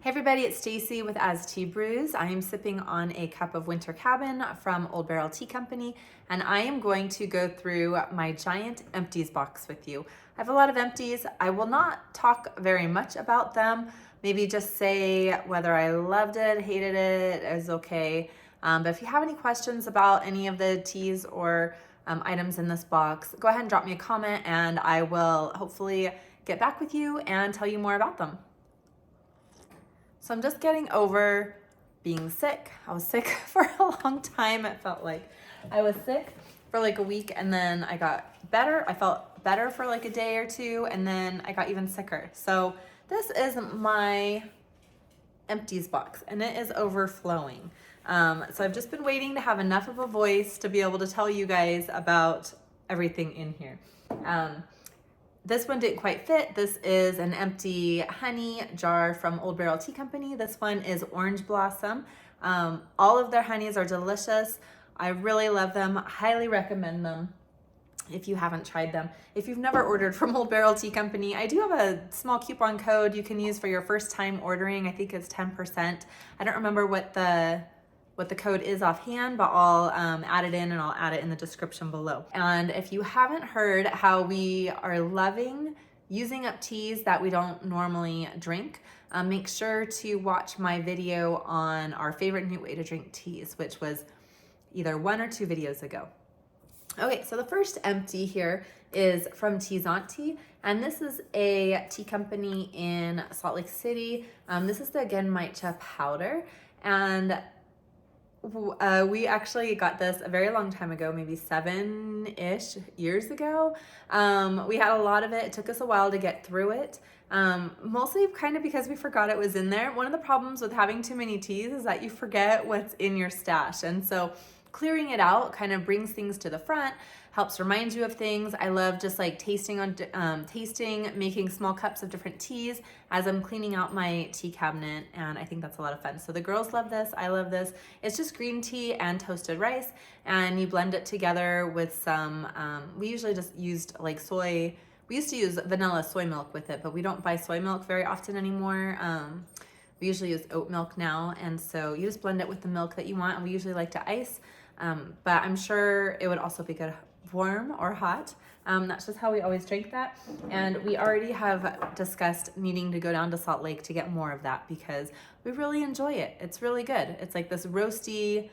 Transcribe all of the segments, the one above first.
Hey everybody, it's Stacy with As Tea Brews. I am sipping on a cup of Winter Cabin from Old Barrel Tea Company, and I am going to go through my giant Empties box with you. I have a lot of Empties. I will not talk very much about them. Maybe just say whether I loved it, hated it, is okay. But if you have any questions about any of the teas or items in this box, go ahead and drop me a comment and I will hopefully get back with you and tell you more about them. So I'm just getting over being sick. I was sick for a long time. It felt like I was sick for like a week and then I got better. I felt better for like a day or two and then I got even sicker. So this is my Empties box and it is overflowing. So I've just been waiting to have enough of a voice to be able to tell you guys about everything in here. This one didn't quite fit. This is an empty honey jar from Old Barrel Tea Company. This one is Orange Blossom. All of their honeys are delicious. I really love them. Highly recommend them if you haven't tried them. If you've never ordered from Old Barrel Tea Company, I do have a small coupon code you can use for your first time ordering. I think it's 10%. I don't remember what the code is offhand, but I'll add it in and I'll add it in the description below. And if you haven't heard how we are loving using up teas that we don't normally drink, make sure to watch my video on our favorite new way to drink teas, which was either 1 or 2 videos ago. Okay, so the first empty here is from Zaanti, and this is a tea company in Salt Lake City. This is the Genmaicha powder, and we actually got this a very long time ago, maybe 7-ish years ago. We had a lot of it. It took us a while to get through it. Mostly kind of because we forgot it was in there. One of the problems with having too many teas is that you forget what's in your stash. And so clearing it out kind of brings things to the front, helps remind you of things. I love just like tasting, making small cups of different teas as I'm cleaning out my tea cabinet, and I think that's a lot of fun. So the girls love this, I love this. It's just green tea and toasted rice, and you blend it together with some, we usually just used like soy. We used to use vanilla soy milk with it, but we don't buy soy milk very often anymore. We usually use oat milk now, and so you just blend it with the milk that you want, and we usually like to ice. But I'm sure it would also be good warm or hot. That's just how we always drink that. And we already have discussed needing to go down to Salt Lake to get more of that because we really enjoy it. It's really good. It's like this roasty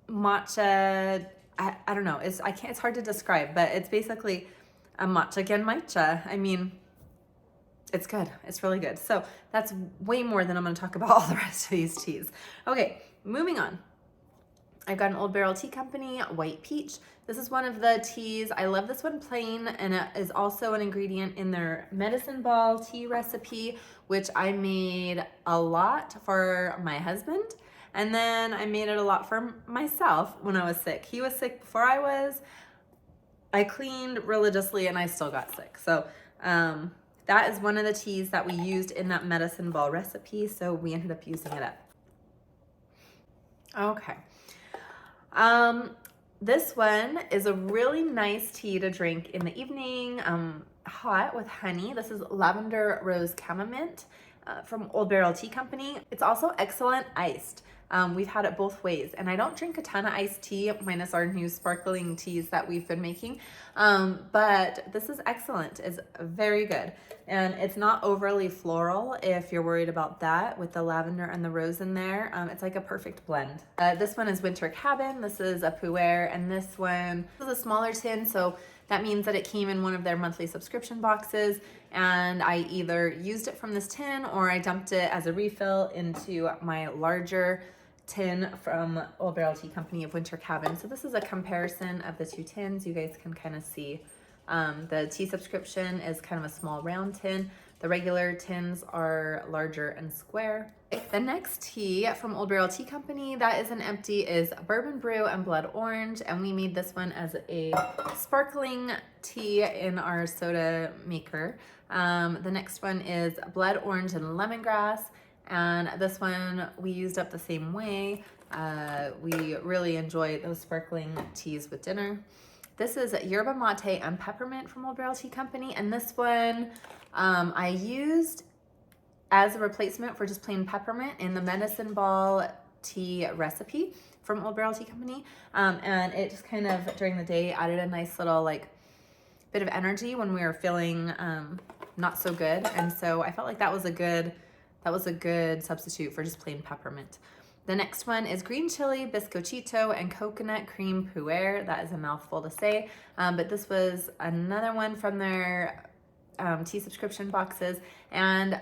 matcha. I don't know. It's hard to describe, but it's basically a matcha genmaicha. I mean, it's good. It's really good. So that's way more than I'm going to talk about all the rest of these teas. Okay, moving on. I've got an Old Barrel Tea Company White Peach. This is one of the teas. I love this one plain, and it is also an ingredient in their medicine ball tea recipe, which I made a lot for my husband. And then I made it a lot for myself when I was sick. He was sick before I was. I cleaned religiously and I still got sick. So that is one of the teas that we used in that medicine ball recipe. So we ended up using it up. Okay. This one is a really nice tea to drink in the evening, hot with honey. This is Lavender Rose Chamomile from Old Barrel Tea Company. It's also excellent iced. We've had it both ways, and I don't drink a ton of iced tea minus our new sparkling teas that we've been making, but this is excellent. It's very good, and it's not overly floral if you're worried about that with the lavender and the rose in there. It's like a perfect blend. This one is Winter Cabin. This is a pu'er, and this one is a smaller tin, so that means that it came in one of their monthly subscription boxes, and I either used it from this tin or I dumped it as a refill into my larger tin from Old Barrel Tea Company of Winter Cabin. So this is a comparison of the 2 tins. You guys can kind of see the tea subscription is kind of a small round tin. The regular tins are larger and square. The next tea from Old Barrel Tea Company, that is an empty, is Bourbon Brew and Blood Orange, and we made this one as a sparkling tea in our soda maker. The next one is Blood Orange and Lemongrass, and this one we used up the same way. We really enjoy those sparkling teas with dinner. This is yerba mate and peppermint from Old Barrel Tea Company, and this one I used as a replacement for just plain peppermint in the medicine ball tea recipe from Old Barrel Tea Company. And it just kind of during the day added a nice little like bit of energy when we were feeling not so good. And so I felt like that was a good substitute for just plain peppermint. The next one is green chili, bizcochito, and coconut cream puer. That is a mouthful to say, but this was another one from their tea subscription boxes. And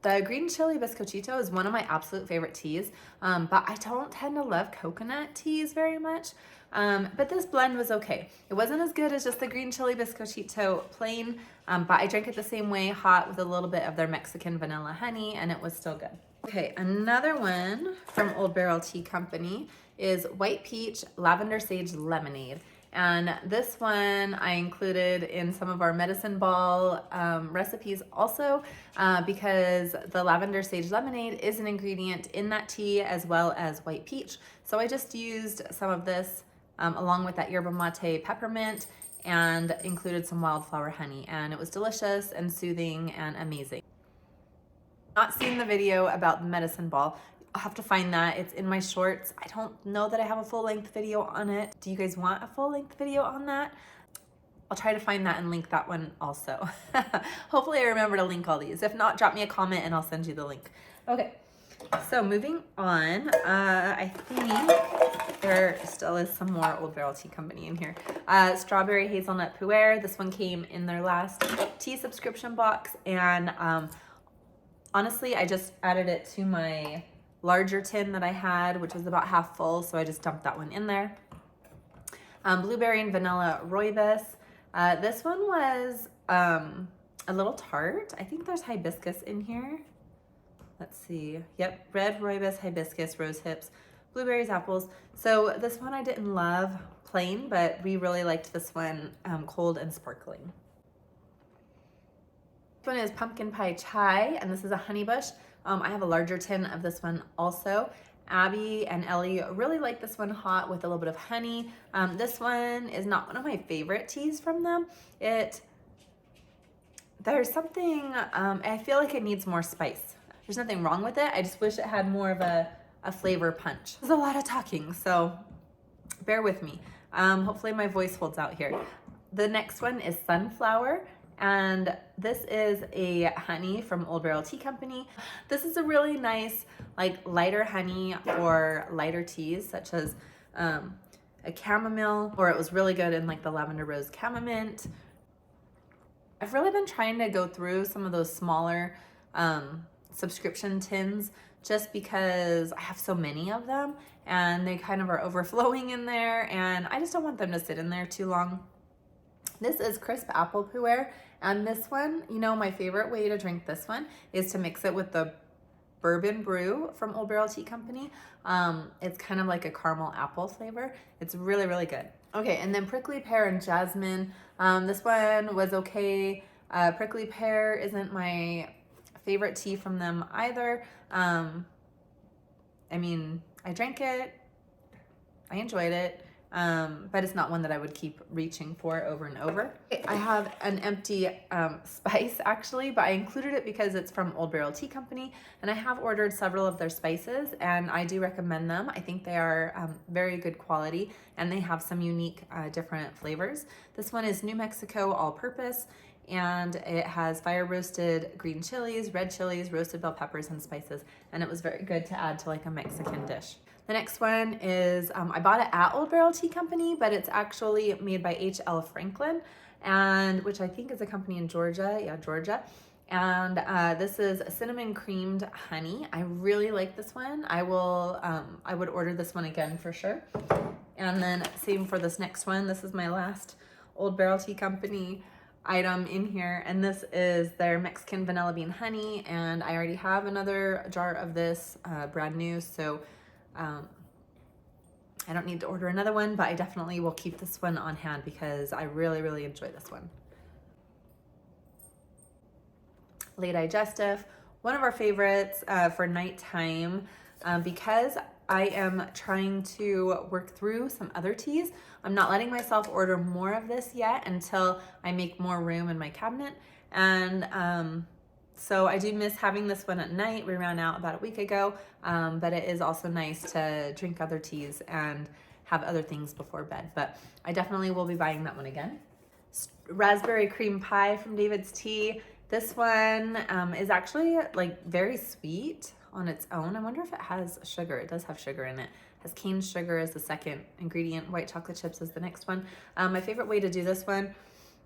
the green chili bizcochito is one of my absolute favorite teas, but I don't tend to love coconut teas very much. But this blend was okay. It wasn't as good as just the green chili bizcochito plain, but I drank it the same way, hot with a little bit of their Mexican vanilla honey, and it was still good. Okay, another one from Old Barrel Tea Company is white peach lavender sage lemonade. And this one I included in some of our medicine ball recipes also because the lavender sage lemonade is an ingredient in that tea as well as white peach. So I just used some of this along with that yerba mate peppermint and included some wildflower honey, and it was delicious and soothing and amazing. Not seen the video about the medicine ball. I'll have to find that. It's in my shorts. I don't know that I have a full-length video on it. Do you guys want a full-length video on that? I'll try to find that and link that one also. Hopefully I remember to link all these. If not, drop me a comment and I'll send you the link. Okay, so moving on, I think there still is some more Old Barrel Tea Company in here. Strawberry hazelnut puer. This one came in their last tea subscription box, and honestly, I just added it to my larger tin that I had, which was about half full, so I just dumped that one in there. Blueberry and vanilla rooibos. This one was a little tart. I think there's hibiscus in here. Let's see. Yep, red rooibos, hibiscus, rose hips, blueberries, apples. So this one I didn't love plain, but we really liked this one cold and sparkling. This one is pumpkin pie chai, and this is a honey bush. I have a larger tin of this one also. Abby and Ellie really like this one hot with a little bit of honey. This one is not one of my favorite teas from them. There's something, I feel like it needs more spice. There's nothing wrong with it. I just wish it had more of a flavor punch. There's a lot of talking, so bear with me. Hopefully my voice holds out here. The next one is sunflower. And this is a honey from Old Barrel Tea Company. This is a really nice, like lighter honey or lighter teas, such as a chamomile, or it was really good in like the lavender rose chamomile. I've really been trying to go through some of those smaller subscription tins just because I have so many of them and they kind of are overflowing in there, and I just don't want them to sit in there too long. This is crisp apple puer, and this one, you know, my favorite way to drink this one is to mix it with the bourbon brew from Old Barrel Tea Company. It's kind of like a caramel apple flavor. It's really, really good. Okay, and then prickly pear and jasmine. This one was okay. Prickly pear isn't my favorite tea from them either. I mean, I drank it, I enjoyed it. But it's not one that I would keep reaching for over and over. I have an empty spice actually, but I included it because it's from Old Barrel Tea Company, and I have ordered several of their spices and I do recommend them. I think they are very good quality and they have some unique different flavors. This one is New Mexico all-purpose, and it has fire roasted green chilies, red chilies, roasted bell peppers, and spices, and it was very good to add to like a Mexican dish. The next one is, I bought it at Old Barrel Tea Company, but it's actually made by H.L. Franklin, and which I think is a company in Georgia. Yeah, Georgia. And this is cinnamon creamed honey. I really like this one. I would order this one again for sure. And then same for this next one. This is my last Old Barrel Tea Company item in here, and this is their Mexican vanilla bean honey, and I already have another jar of this brand new, so I don't need to order another one, but I definitely will keep this one on hand because I really, really enjoy this one. Lay Digestive, one of our favorites for nighttime because I am trying to work through some other teas. I'm not letting myself order more of this yet until I make more room in my cabinet. And So I do miss having this one at night. We ran out about a week ago, but it is also nice to drink other teas and have other things before bed. But I definitely will be buying that one again. Raspberry cream pie from David's Tea. This one is actually like very sweet on its own. I wonder if it has sugar. It does have sugar in it. It has cane sugar as the second ingredient. White chocolate chips is the next one. My favorite way to do this one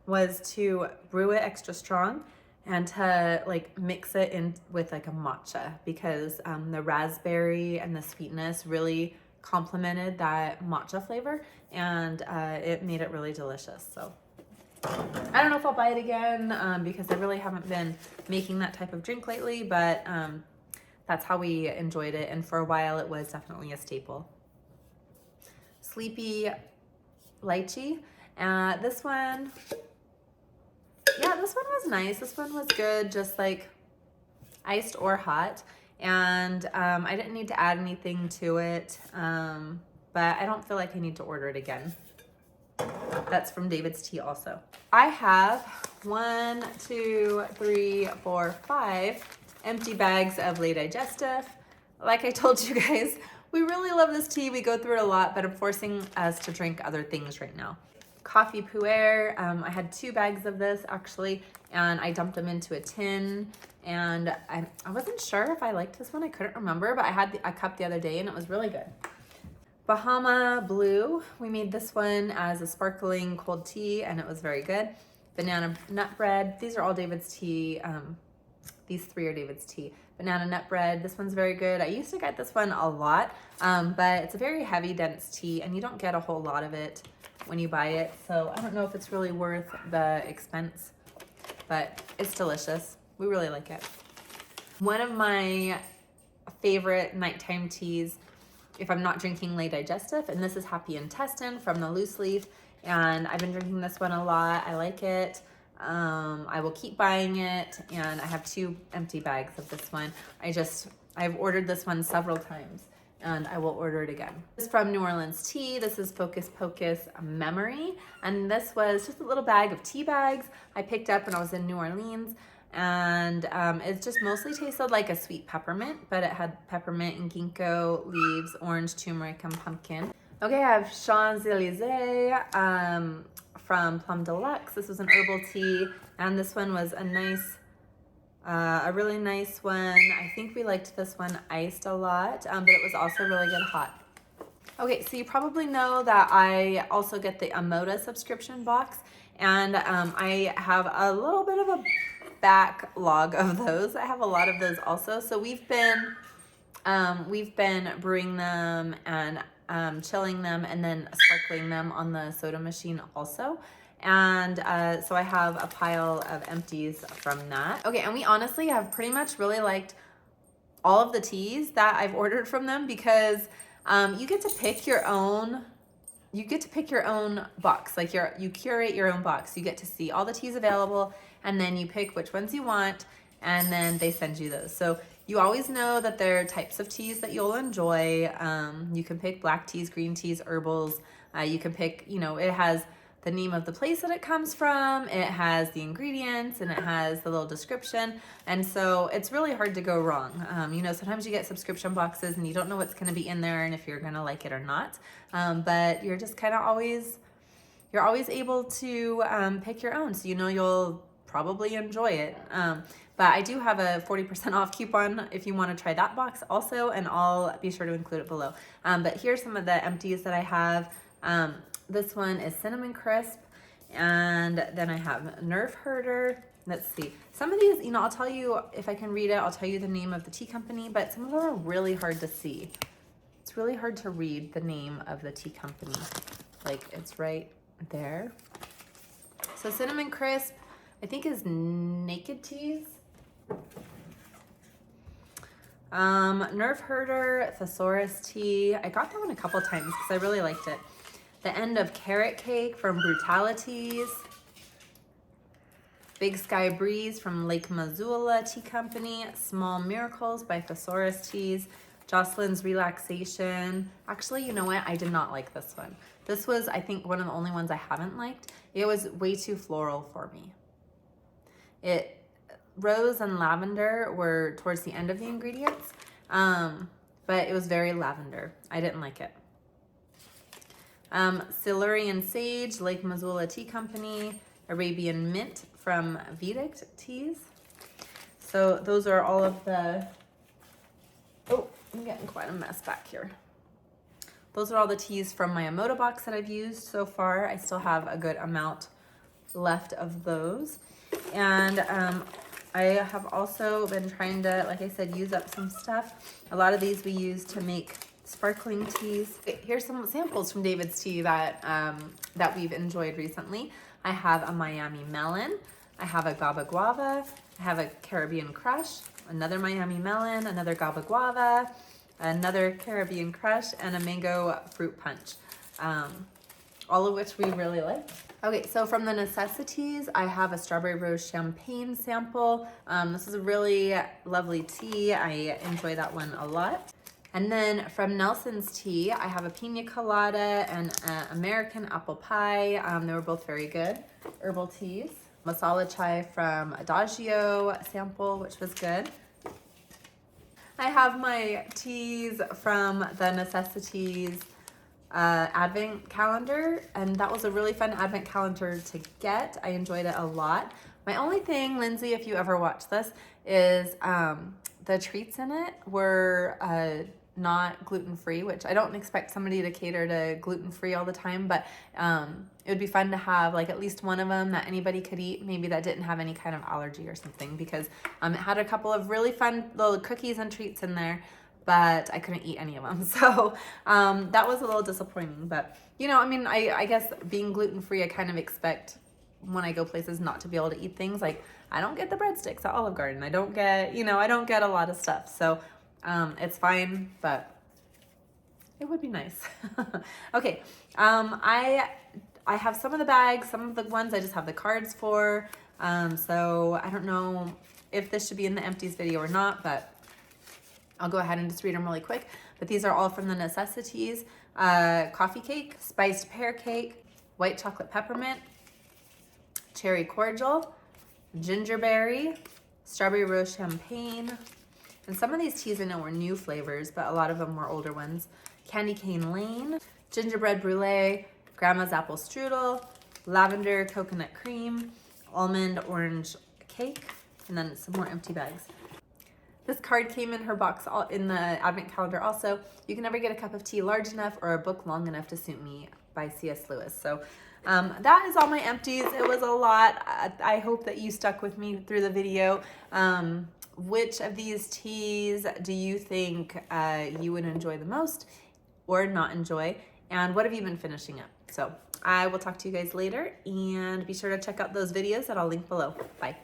was to brew it extra strong and to like mix it in with like a matcha, because the raspberry and the sweetness really complemented that matcha flavor, and it made it really delicious. So I don't know if I'll buy it again because I really haven't been making that type of drink lately, but that's how we enjoyed it, and for a while it was definitely a staple. Sleepy lychee. This one, yeah, this one was nice. This one was good, just like iced or hot. And I didn't need to add anything to it, but I don't feel like I need to order it again. That's from David's Tea also. I have 1, 2, 3, 4, 5 empty bags of Lait Digestif. Like I told you guys, we really love this tea. We go through it a lot, but I'm forcing us to drink other things right now. Coffee Pu'er. I had 2 bags of this actually, and I dumped them into a tin, and I wasn't sure if I liked this one. I couldn't remember, but I had a cup the other day and it was really good. Bahama Blue. We made this one as a sparkling cold tea and it was very good. Banana nut bread. These are all David's Tea. These 3 are David's Tea. Banana nut bread. This one's very good. I used to get this one a lot, but it's a very heavy, dense tea and you don't get a whole lot of it when you buy it. So I don't know if it's really worth the expense, but it's delicious. We really like it. One of my favorite nighttime teas, if I'm not drinking Lait Digestif, and this is Happy Intestine from the loose leaf, and I've been drinking this one a lot. I like it. I will keep buying it, and I have 2 empty bags of this one. I've ordered this one several times, and I will order it again. This is from New Orleans Tea. This is Focus Pocus Memory, and this was just a little bag of tea bags I picked up when I was in New Orleans, and it just mostly tasted like a sweet peppermint, but it had peppermint and ginkgo leaves, orange, turmeric, and pumpkin. Okay, I have Champs-Élysées from Plum Deluxe. This was an herbal tea, and this one was a really nice one. I think we liked this one iced a lot, but it was also really good hot. Okay, so you probably know that I also get the Amoda subscription box, and I have a little bit of a backlog of those. I have a lot of those also. So we've been brewing them and chilling them and then sparkling them on the soda machine also. And so I have a pile of empties from that. Okay, and we honestly have pretty much really liked all of the teas that I've ordered from them, because you get to pick your own box. Like you curate your own box. You get to see all the teas available, and then you pick which ones you want, and then they send you those. So you always know that there are types of teas that you'll enjoy. You can pick black teas, green teas, herbals. You can pick, it has the name of the place that it comes from, it has the ingredients, and it has the little description. And so it's really hard to go wrong. Sometimes you get subscription boxes and you don't know what's going to be in there and if you're going to like it or not. But you're just kind of always able to pick your own. So you'll probably enjoy it. But I do have a 40% off coupon if you want to try that box also, and I'll be sure to include it below. But here's some of the empties that I have. This one is Cinnamon Crisp, and then I have Nerve Herder. Let's see. Some of these, I'll tell you, if I can read it, I'll tell you the name of the tea company, but some of them are really hard to see. It's really hard to read the name of the tea company. Like, it's right there. So Cinnamon Crisp, I think, is Naked Teas. Nerve Herder, Thesaurus Tea. I got that one a couple times because I really liked it. The End of Carrot Cake from Brutalities. Big Sky Breeze from Lake Missoula Tea Company. Small Miracles by Thesaurus Teas. Jocelyn's Relaxation. Actually, you know what? I did not like this one. This was, I think, one of the only ones I haven't liked. It was way too floral for me. It rose and lavender were towards the end of the ingredients, but it was very lavender. I didn't like it. Celery and sage, Lake Missoula Tea Company, Arabian mint from Vedic Teas. So those are all of the, oh, I'm getting quite a mess back here. Those are all the teas from my Emoto box that I've used so far. I still have a good amount left of those. And I have also been trying to, like I said, use up some stuff. A lot of these we use to make sparkling teas. Here's some samples from David's Tea that that we've enjoyed recently. I have a Miami melon, I have a Gaba guava, I have a Caribbean crush, another Miami melon, another Gaba guava, another Caribbean crush, and a mango fruit punch, all of which we really like. Okay, so from the necessities, I have a strawberry rose champagne sample. This is a really lovely tea. I enjoy that one a lot. And then from Nelson's Tea, I have a pina colada and American apple pie. They were both very good herbal teas. Masala chai from Adagio sample, which was good. I have my teas from the Necessities advent calendar, and that was a really fun advent calendar to get. I enjoyed it a lot. My only thing, Lindsay, if you ever watch this, is the treats in it were not gluten-free, which I don't expect somebody to cater to gluten-free all the time, but it would be fun to have like at least one of them that anybody could eat, maybe that didn't have any kind of allergy or something, because it had a couple of really fun little cookies and treats in there, but I couldn't eat any of them. So that was a little disappointing, but you know, I mean, I guess being gluten-free, I kind of expect when I go places not to be able to eat things. Like I don't get the breadsticks at Olive Garden. I don't get, you know, I don't get a lot of stuff. So it's fine, but it would be nice. Okay, I have some of the bags, some of the ones I just have the cards for. So I don't know if this should be in the Empties video or not, but I'll go ahead and just read them really quick. But these are all from the Necessities. Coffee cake, spiced pear cake, white chocolate peppermint, cherry cordial, gingerberry, strawberry rose champagne. And some of these teas I know were new flavors, but a lot of them were older ones. Candy cane lane, gingerbread brulee, grandma's apple strudel, lavender coconut cream, almond orange cake, and then some more empty bags. This card came in her box in the advent calendar also. You can never get a cup of tea large enough or a book long enough to suit me by C.S. Lewis. So that is all my empties. It was a lot. I hope that you stuck with me through the video. Which of these teas do you think you would enjoy the most or not enjoy? And what have you been finishing up? So I will talk to you guys later, and be sure to check out those videos that I'll link below. Bye.